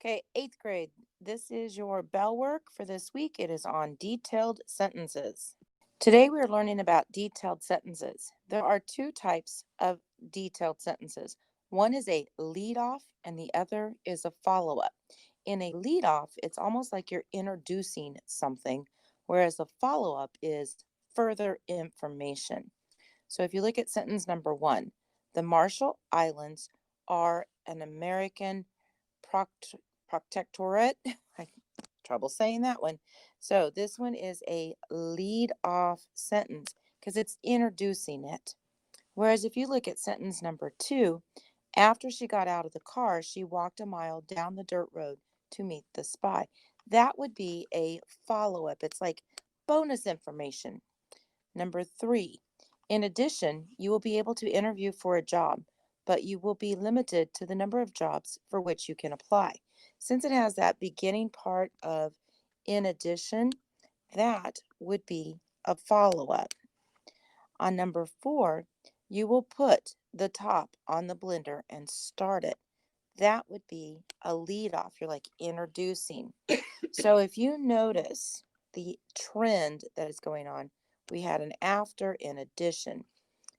Okay, eighth grade. This is your bell work for this week. It is on detailed sentences. Today we are learning about detailed sentences. There are two types of detailed sentences. One is a lead off and the other is a follow up. In a lead off, it's almost like you're introducing something, whereas a follow up is further information. So if you look at sentence number one, the Marshall Islands are an American proct- protectorate. I trouble saying that one. So this one is a lead off sentence because it's introducing it. Whereas if you look at sentence number two, after she got out of the car, she walked a mile down the dirt road to meet the spy. That would be a follow up. It's like bonus information. Number three, in addition, you will be able to interview for a job, but you will be limited to the number of jobs for which you can apply. Since it has that beginning part of in addition, that would be a follow up. On number four, you will put the top on the blender and start it. That would be a lead off. You're like introducing. So if you notice the trend that is going on, we had an after in addition.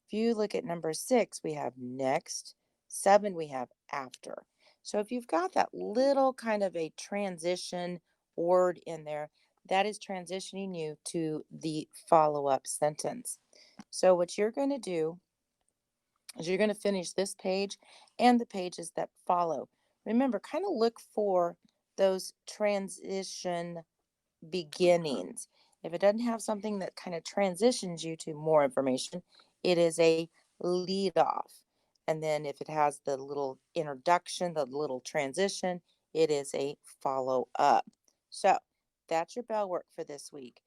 If you look at number six, we have next. Seven, we have after. So if you've got that little kind of a transition word in there, that is transitioning you to the follow-up sentence. So what you're going to do is you're going to finish this page and the pages that follow. Remember, kind of look for those transition beginnings. If it doesn't have something that kind of transitions you to more information, it is a lead off. And then if it has the little introduction, the little transition, it is a follow up. So that's your bell work for this week.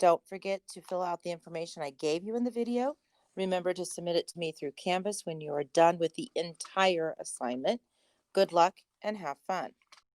Don't forget to fill out the information I gave you in the video. Remember to submit it to me through Canvas when you are done with the entire assignment. Good luck and have fun.